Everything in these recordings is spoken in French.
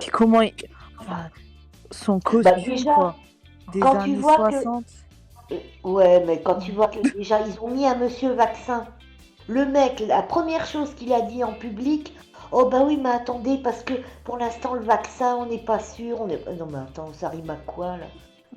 Puis comment enfin, son costume, déjà, quoi. Des quand tu années vois 60. ouais, mais quand tu vois que déjà ils ont mis un monsieur vaccin, le mec, la première chose qu'il a dit en public, oh bah oui, mais attendez, parce que pour l'instant le vaccin, on n'est pas sûr, on est... Non mais attends, ça rime à quoi là?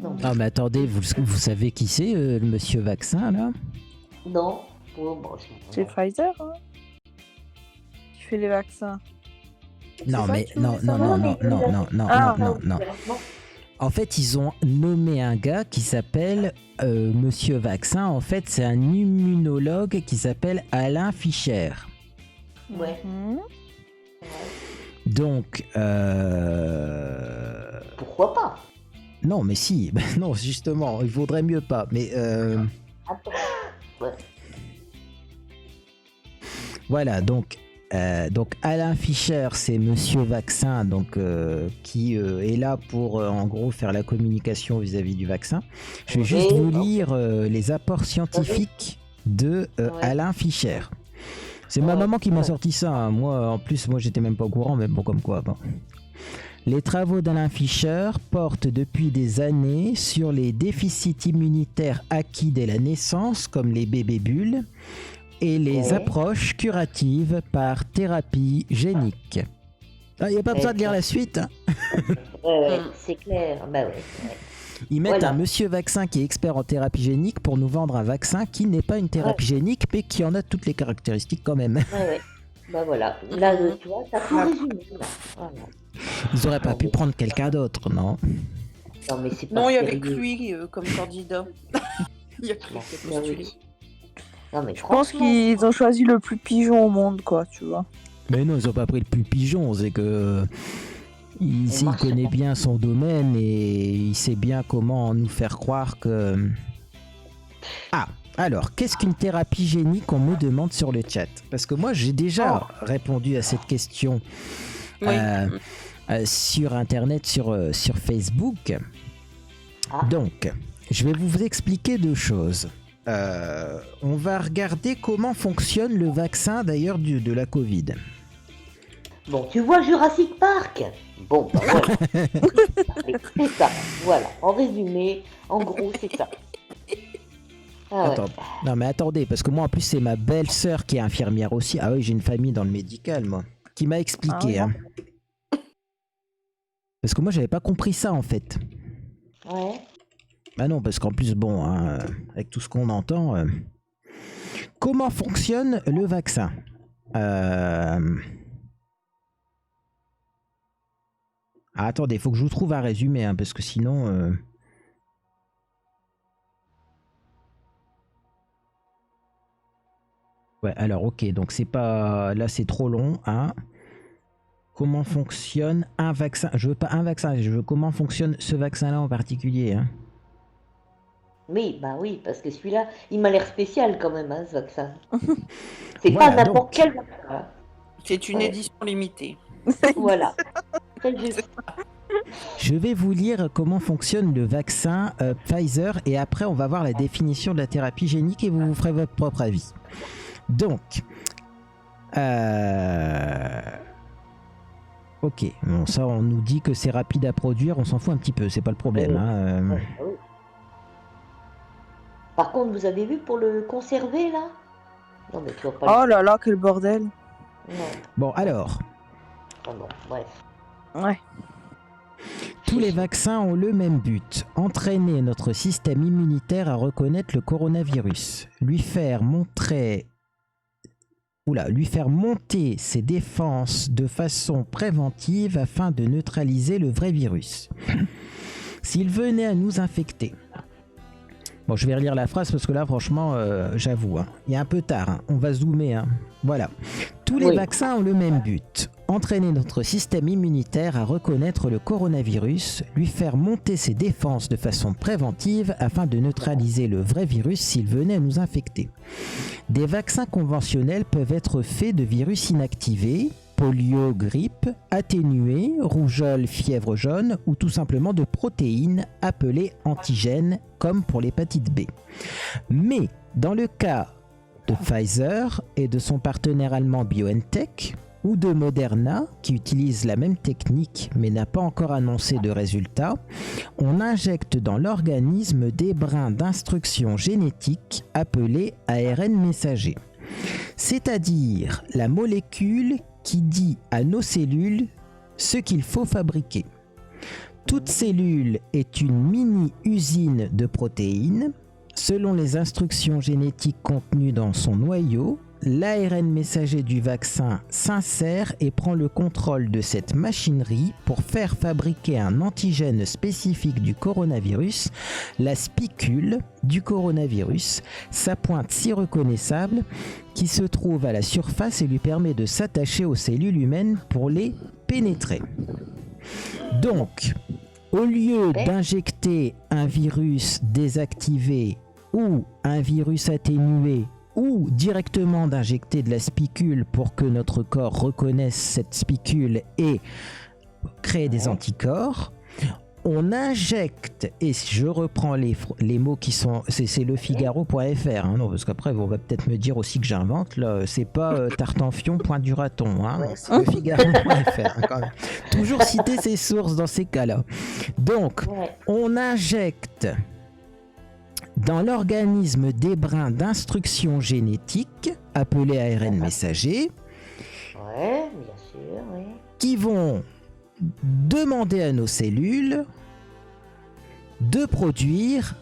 Non mais... Ah, mais attendez, vous savez qui c'est, le monsieur vaccin, là? Non. Oh, bon, C'est Pfizer, hein, qui fait les vaccins. Non, ça mais que tu non, voulais non, savoir non, non, non, non, non, Ah. non, non, non. En fait, ils ont nommé un gars qui s'appelle Monsieur Vaccin. En fait, c'est un immunologue qui s'appelle Alain Fischer. Ouais. Mhm. Donc, Pourquoi pas? non, mais si, ben non, justement, il vaudrait mieux pas. Mais Attends. Ouais. voilà, donc Alain Fischer, c'est Monsieur Vaccin, donc qui est là pour en gros faire la communication vis-à-vis du vaccin. Je vais juste vous lire les apports scientifiques de Alain Fischer. C'est ma maman qui m'a sorti ça. Hein. Moi, en plus, moi, j'étais même pas au courant, mais bon, comme quoi. Bon. Les travaux d'Alain Fischer portent depuis des années sur les déficits immunitaires acquis dès la naissance, comme les bébés bulles, et les approches curatives par thérapie génique. Il n'y a pas besoin de lire la suite. Hein. Ouais, c'est clair. Bah ouais. Ils mettent un monsieur vaccin qui est expert en thérapie génique pour nous vendre un vaccin qui n'est pas une thérapie génique, mais qui en a toutes les caractéristiques quand même. Ouais. Bah voilà. Là, tu vois, t'as tout résumé. Là. Voilà. Ils auraient pas pu prendre quelqu'un d'autre, non? Non, mais c'est pas Non, il y sérieux. avait que lui comme candidat. Il y a que lui qui a postulé. Non, mais Je pense qu'ils ont choisi le plus pigeon au monde, quoi, tu vois. Mais non, ils ont pas pris le plus pigeon, c'est que il connaît bien son domaine et il sait bien comment nous faire croire que... Ah, alors, qu'est-ce qu'une thérapie génique? On me demande sur le chat. Parce que moi, j'ai déjà répondu à cette question sur Internet, sur Facebook. Donc, je vais vous expliquer deux choses. On va regarder comment fonctionne le vaccin d'ailleurs de la Covid. Bon, tu vois Jurassic Park? Bon, bah voilà. C'est ça, voilà. En résumé, en gros, c'est ça. Ah ouais. Non mais attendez, parce que moi en plus c'est ma belle-sœur qui est infirmière aussi. Ah oui, j'ai une famille dans le médical, moi. Qui m'a expliqué. Hein. Parce que moi j'avais pas compris ça en fait. Ouais. Bah non, parce qu'en plus, bon, hein, avec tout ce qu'on entend... Comment fonctionne le vaccin? Ah, attendez, il faut que je vous trouve un résumé, hein, parce que sinon... Ouais, alors, ok, donc c'est pas... Là, c'est trop long, hein. Comment fonctionne un vaccin? Je veux pas un vaccin, je veux comment fonctionne ce vaccin-là en particulier, hein. Oui, bah oui, parce que celui-là, il m'a l'air spécial quand même, hein, ce vaccin. C'est voilà, pas n'importe quel vaccin. C'est une édition limitée. Voilà. Très juste. Je vais vous lire comment fonctionne le vaccin Pfizer et après on va voir la définition de la thérapie génique et vous ferez votre propre avis. Donc, ok, bon ça on nous dit que c'est rapide à produire, on s'en fout un petit peu, c'est pas le problème. Hein, Par contre, vous avez vu pour le conserver là? Non mais tu vas pas. Oh là là, quel bordel. Non. Bon alors. Oh non, bref. Ouais. Tous les vaccins ont le même but, entraîner notre système immunitaire à reconnaître le coronavirus, lui faire monter ses défenses de façon préventive afin de neutraliser le vrai virus. S'il venait à nous infecter. Bon, je vais relire la phrase parce que là, franchement, j'avoue, hein, il est un peu tard. Hein, on va zoomer. Hein. Voilà. Tous les vaccins ont le même but. Entraîner notre système immunitaire à reconnaître le coronavirus, lui faire monter ses défenses de façon préventive afin de neutraliser le vrai virus s'il venait à nous infecter. Des vaccins conventionnels peuvent être faits de virus inactivés, polio, grippe, atténués, rougeole, fièvre jaune ou tout simplement de protéines appelées antigènes comme pour l'hépatite B. Mais dans le cas de Pfizer et de son partenaire allemand BioNTech, ou de Moderna, qui utilise la même technique mais n'a pas encore annoncé de résultat, on injecte dans l'organisme des brins d'instructions génétiques appelés ARN messager. C'est-à-dire la molécule qui dit à nos cellules ce qu'il faut fabriquer. Toute cellule est une mini-usine de protéines. Selon les instructions génétiques contenues dans son noyau, l'ARN messager du vaccin s'insère et prend le contrôle de cette machinerie pour faire fabriquer un antigène spécifique du coronavirus, la spicule du coronavirus, sa pointe si reconnaissable qui se trouve à la surface et lui permet de s'attacher aux cellules humaines pour les pénétrer. Donc, au lieu d'injecter un virus désactivé ou un virus atténué ou directement d'injecter de la spicule pour que notre corps reconnaisse cette spicule et crée des anticorps, on injecte, et je reprends les mots qui sont, c'est lefigaro.fr, non, parce qu'après on va peut-être me dire aussi que j'invente, là, c'est pas tartanfion point du raton, c'est lefigaro.fr, quand même. Toujours citer ses sources dans ces cas-là. Donc, on injecte dans l'organisme des brins d'instruction génétique, appelés ARN messagers, qui vont demander à nos cellules de produire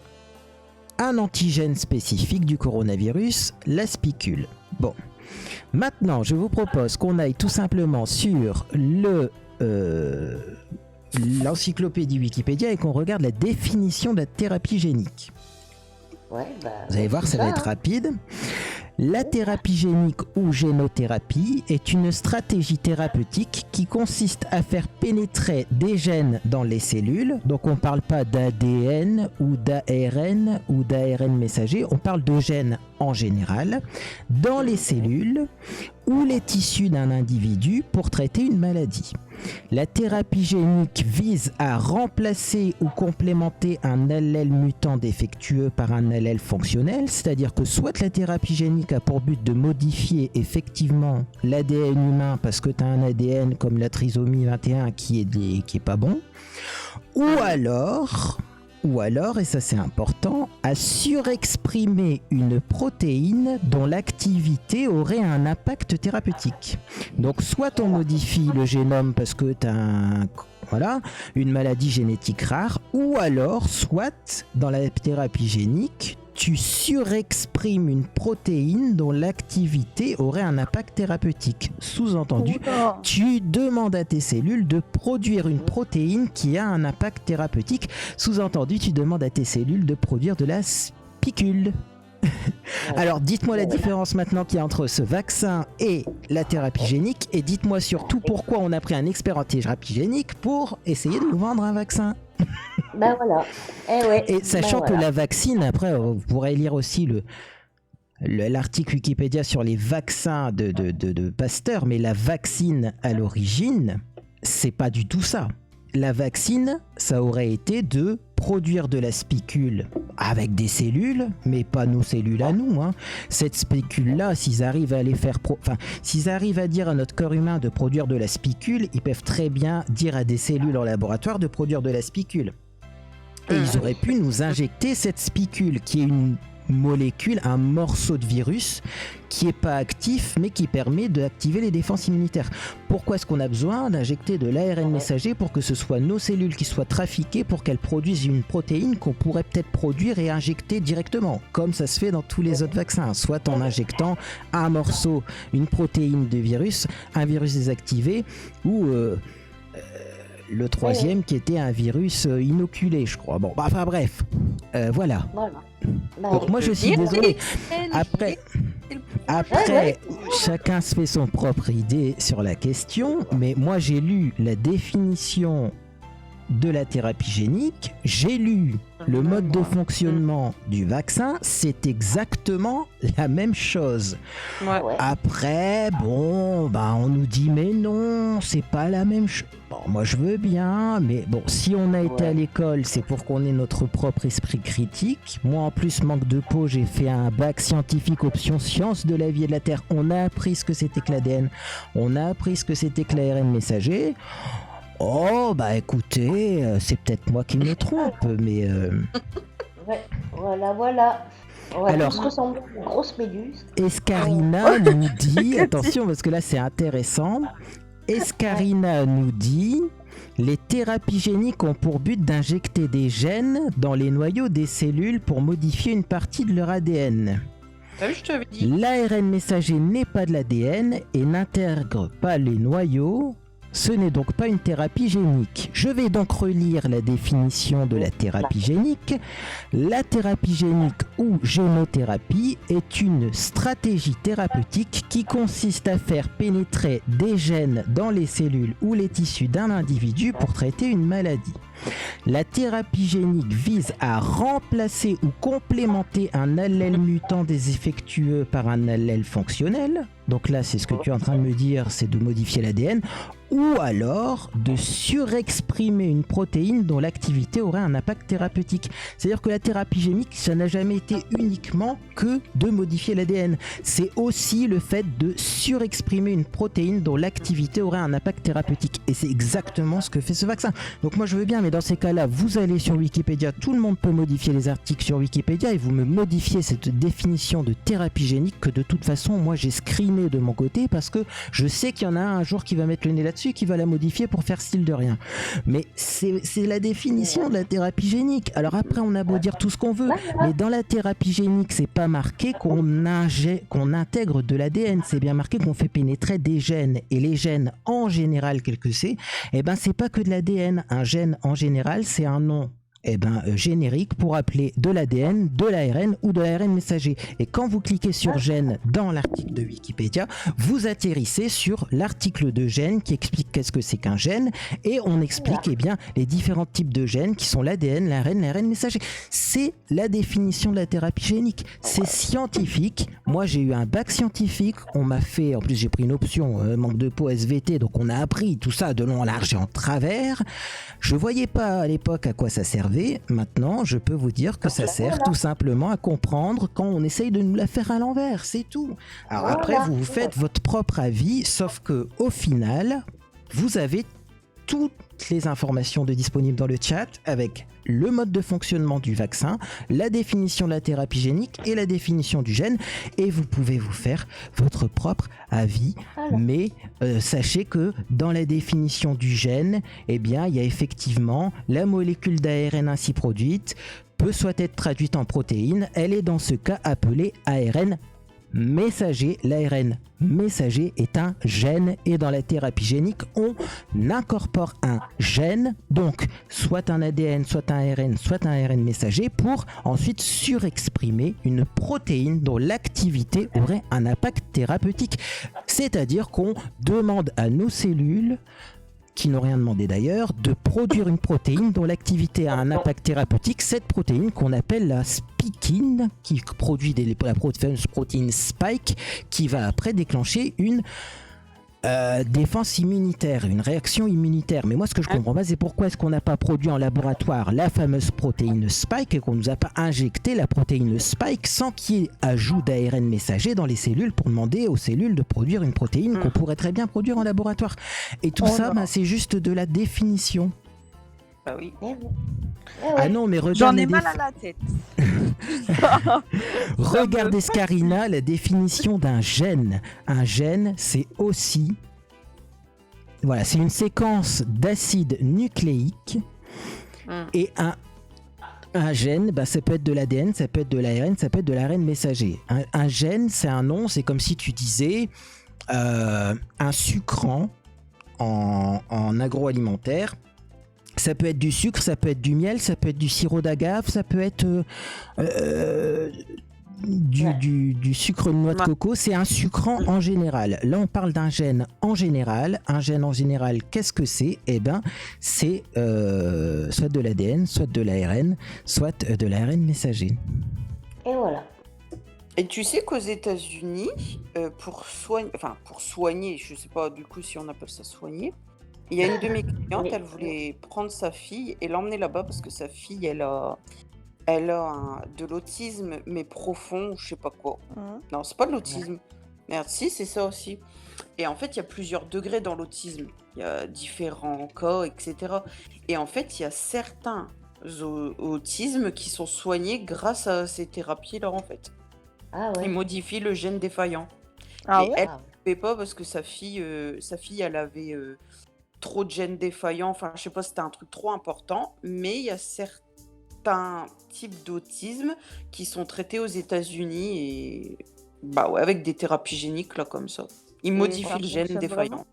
un antigène spécifique du coronavirus, la spicule. Bon, maintenant je vous propose qu'on aille tout simplement sur l'encyclopédie Wikipédia et qu'on regarde la définition de la thérapie génique. Vous allez voir, ça va être rapide. La thérapie génique ou génothérapie est une stratégie thérapeutique qui consiste à faire pénétrer des gènes dans les cellules. Donc on ne parle pas d'ADN ou d'ARN ou d'ARN messager, on parle de gènes en général, dans les cellules ou les tissus d'un individu pour traiter une maladie. La thérapie génique vise à remplacer ou complémenter un allèle mutant défectueux par un allèle fonctionnel, c'est-à-dire que soit la thérapie génique a pour but de modifier effectivement l'ADN humain parce que tu as un ADN comme la trisomie 21 qui est pas bon, ou alors, et ça c'est important, à surexprimer une protéine dont l'activité aurait un impact thérapeutique. Donc soit on modifie le génome parce que tu as une maladie génétique rare, ou alors soit dans la thérapie génique, tu surexprimes une protéine dont l'activité aurait un impact thérapeutique. Sous-entendu, tu demandes à tes cellules de produire une protéine qui a un impact thérapeutique. Sous-entendu, tu demandes à tes cellules de produire de la spicule. Alors, dites-moi la différence maintenant qu'il y a entre ce vaccin et la thérapie génique, et dites-moi surtout pourquoi on a pris un expert en thérapie génique pour essayer de nous vendre un vaccin. Et sachant que la vaccine, après, vous pourrez lire aussi l'article Wikipédia sur les vaccins de Pasteur, mais la vaccine à l'origine, c'est pas du tout ça. La vaccine, ça aurait été de produire de la spicule avec des cellules, mais pas nos cellules à nous. Cette spicule-là, s'ils arrivent à s'ils arrivent à dire à notre corps humain de produire de la spicule, ils peuvent très bien dire à des cellules en laboratoire de produire de la spicule. Et ils auraient pu nous injecter cette spicule, qui est une molécule, un morceau de virus qui n'est pas actif mais qui permet d'activer les défenses immunitaires. Pourquoi est-ce qu'on a besoin d'injecter de l'ARN messager pour que ce soit nos cellules qui soient trafiquées pour qu'elles produisent une protéine qu'on pourrait peut-être produire et injecter directement, comme ça se fait dans tous les autres vaccins, soit en injectant un morceau, une protéine de virus, un virus désactivé, ou le troisième qui était un virus inoculé, je crois. Bon, enfin bref, voilà. Donc moi je suis désolé. Après, chacun se fait son propre idée sur la question, mais moi j'ai lu la définition de la thérapie génique, j'ai lu Le mode de fonctionnement du vaccin, c'est exactement la même chose. Ouais. Ouais. Après, bon, on nous dit mais non, c'est pas la même chose. Bon, moi je veux bien, mais bon, si on a été Ouais. à l'école, c'est pour qu'on ait notre propre esprit critique. Moi en plus, manque de peau, j'ai fait un bac scientifique option sciences de la vie et de la Terre. On a appris ce que c'était que l'ADN, on a appris ce que c'était que l'ARN messager. Oh, bah écoutez, c'est peut-être moi qui me trompe, mais... Ouais. Voilà. On va Alors- tous ressembler à une grosse méduse. Escarina nous dit, Cathy. attention parce que là c'est intéressant, Escarina nous dit, les thérapies géniques ont pour but d'injecter des gènes dans les noyaux des cellules pour modifier une partie de leur ADN. T'as vu, je t'avais dit. L'ARN messager n'est pas de l'ADN et n'intègre pas les noyaux. Ce n'est donc pas une thérapie génique. Je vais donc relire la définition de la thérapie génique. La thérapie génique ou génothérapie est une stratégie thérapeutique qui consiste à faire pénétrer des gènes dans les cellules ou les tissus d'un individu pour traiter une maladie. La thérapie génique vise à remplacer ou complémenter un allèle mutant défectueux par un allèle fonctionnel. Donc là, c'est ce que tu es en train de me dire, c'est de modifier l'ADN. Ou alors de surexprimer une protéine dont l'activité aurait un impact thérapeutique. C'est-à-dire que la thérapie génique, ça n'a jamais été uniquement que de modifier l'ADN. C'est aussi le fait de surexprimer une protéine dont l'activité aurait un impact thérapeutique. Et c'est exactement ce que fait ce vaccin. Donc moi je veux bien, mais dans ces cas-là, vous allez sur Wikipédia, tout le monde peut modifier les articles sur Wikipédia et vous me modifiez cette définition de thérapie génique que de toute façon, moi j'ai screené de mon côté parce que je sais qu'il y en a un jour qui va mettre le nez là-dessus, qui va la modifier pour faire style de rien. Mais c'est la définition de la thérapie génique. Alors après, on a beau dire tout ce qu'on veut, mais dans la thérapie génique, c'est pas marqué qu'on intègre de l'ADN. C'est bien marqué qu'on fait pénétrer des gènes. Et les gènes, en général, quel que c'est, c'est pas que de l'ADN. Un gène, en général, c'est un nom générique pour appeler de l'ADN, de l'ARN ou de l'ARN messager. Et quand vous cliquez sur gène dans l'article de Wikipédia, vous atterrissez sur l'article de gène qui explique qu'est-ce que c'est qu'un gène et on explique les différents types de gènes qui sont l'ADN, l'ARN, l'ARN messager. C'est la définition de la thérapie génique. C'est scientifique. Moi, j'ai eu un bac scientifique. On m'a fait, en plus, j'ai pris une option manque de peau SVT, donc on a appris tout ça de long en large et en travers. Je voyais pas à l'époque à quoi ça servait. Maintenant, je peux vous dire que ça sert tout simplement à comprendre quand on essaye de nous la faire à l'envers, c'est tout. Alors après, vous faites votre propre avis, sauf que au final, vous avez toutes les informations disponibles dans le chat avec le mode de fonctionnement du vaccin, la définition de la thérapie génique et la définition du gène, et vous pouvez vous faire votre propre avis. Mais sachez que dans la définition du gène, il y a effectivement la molécule d'ARN ainsi produite peut soit être traduite en protéine, elle est dans ce cas appelée ARN messager. L'ARN messager est un gène et dans la thérapie génique, on incorpore un gène, donc soit un ADN, soit un ARN, soit un ARN messager pour ensuite surexprimer une protéine dont l'activité aurait un impact thérapeutique. C'est-à-dire qu'on demande à nos cellules qui n'ont rien demandé d'ailleurs, de produire une protéine dont l'activité a un impact thérapeutique, cette protéine qu'on appelle la spikine, qui produit la protéine spike, qui va après déclencher une défense immunitaire, une réaction immunitaire. Mais moi ce que je comprends pas, c'est pourquoi est-ce qu'on n'a pas produit en laboratoire la fameuse protéine spike et qu'on nous a pas injecté la protéine spike sans qu'il y ait ajout d'ARN messager dans les cellules pour demander aux cellules de produire une protéine qu'on pourrait très bien produire en laboratoire. Et tout ça, c'est juste de la définition. Bah oui. Ah non, mais regarde J'en ai mal à la tête. Regardez Scarina, la définition d'un gène. Un gène, c'est aussi... Voilà, c'est une séquence d'acides nucléiques. Et un gène, ça peut être de l'ADN, ça peut être de l'ARN, ça peut être de l'ARN messager. Un gène, c'est un nom, c'est comme si tu disais un sucrant en agroalimentaire. Ça peut être du sucre, ça peut être du miel, ça peut être du sirop d'agave, ça peut être du sucre de noix de Ouais. coco, c'est un sucrant en général. Là, on parle d'un gène en général. Un gène en général, qu'est-ce que c'est? Eh ben, c'est soit de l'ADN, soit de l'ARN, soit de l'ARN messager. Et voilà. Et tu sais qu'aux États-Unis, pour soigner, je sais pas du coup si on appelle ça soigner, il y a une de mes clientes, Oui. elle voulait prendre sa fille et l'emmener là-bas parce que sa fille, de l'autisme, mais profond, ou je sais pas quoi. Mhm. Non, c'est pas de l'autisme. Merde, si, c'est ça aussi. Et en fait, il y a plusieurs degrés dans l'autisme. Il y a différents cas, etc. Et en fait, il y a certains autismes qui sont soignés grâce à ces thérapies-là, en fait. Ah Ils ouais. modifient le gène défaillant. Ah Mais ouais? elle Ah, ne pouvait pas parce que sa fille, elle avait trop de gènes défaillants. Enfin, je sais pas, c'était un truc trop important. Mais il y a certains types d'autisme qui sont traités aux États-Unis et bah ouais, avec des thérapies géniques là comme ça. Ils modifient ça le gène fonctionne défaillant.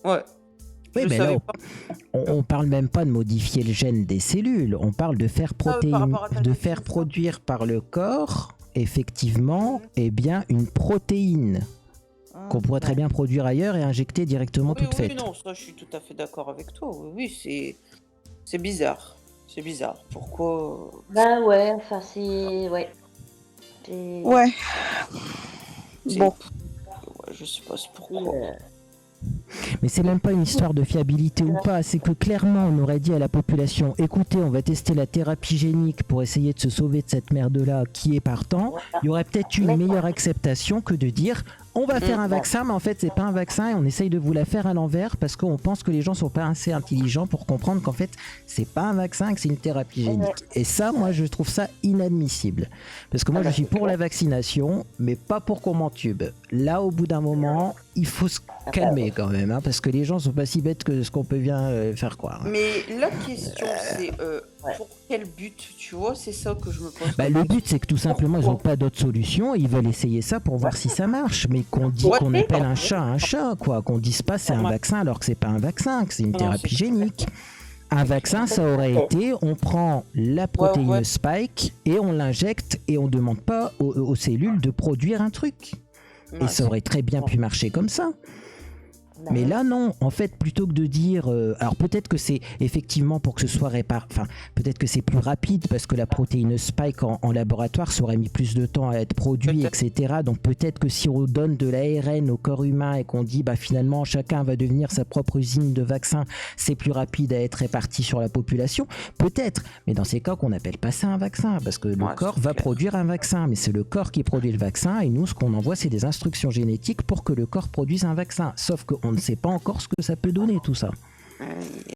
Ouais. Oui, Je mais là, savais pas. on parle même pas de modifier le gène des cellules. On parle de faire par rapport à ta de question, faire ça. produire par le corps, effectivement, Mhm. eh bien, une protéine qu'on pourrait très bien produire ailleurs et injecter directement Oui, toute oui, faite. non, ça je suis tout à fait d'accord avec toi. Oui, oui, c'est bizarre. C'est bizarre. Pourquoi? bah ouais, enfin c'est... Ouais. C'est... Ouais. c'est- Bon. Ouais, je sais pas c'est pourquoi. Mais c'est même pas une histoire de fiabilité ou pas, c'est que clairement on aurait dit à la population, écoutez, on va tester la thérapie génique pour essayer de se sauver de cette merde-là qui est partant, il y aurait peut-être eu une meilleure acceptation que de dire, on va faire un vaccin, mais en fait c'est pas un vaccin et on essaye de vous la faire à l'envers parce qu'on pense que les gens sont pas assez intelligents pour comprendre qu'en fait c'est pas un vaccin et que c'est une thérapie génique. Et ça, moi je trouve ça inadmissible. Parce que moi je suis pour la vaccination, mais pas pour qu'on m'entube. Là au bout d'un moment, il faut se calmer quand même, hein, parce que les gens sont pas si bêtes que ce qu'on peut bien faire croire. Mais la question c'est pour quel but, tu vois, c'est ça que je me pose. Bah, comme le question. but c'est que tout simplement ils n'ont pas d'autre solution, ils veulent essayer ça pour voir si ça marche, mais qu'on dit Ouais. qu'on appelle un chat, quoi, qu'on dise pas c'est un Ouais. vaccin alors que c'est pas un vaccin, que c'est une Non, thérapie c'est- génique. Un vaccin, ça aurait été, on prend la protéine ouais. spike et on l'injecte et on demande pas aux cellules de produire un truc. Et Ouais, ça aurait très bien pu marcher comme ça. Bah Mais ouais. là, non. En fait, plutôt que de dire... alors peut-être que c'est effectivement pour que ce soit réparé... Enfin, peut-être que c'est plus rapide parce que la protéine spike en laboratoire, ça aurait mis plus de temps à être produit, Peut-être. etc. Donc peut-être que si on donne de l'ARN au corps humain et qu'on dit, bah finalement, chacun va devenir sa propre usine de vaccin, c'est plus rapide à être réparti sur la population. Peut-être. Mais dans ces cas, qu'on n'appelle pas ça un vaccin parce que le Ouais, corps c'est va clair. produire un vaccin. Mais c'est le corps qui produit le vaccin et nous, ce qu'on envoie, c'est des instructions génétiques pour que le corps produise un vaccin. Sauf qu'on ne sait pas encore ce que ça peut donner, tout ça.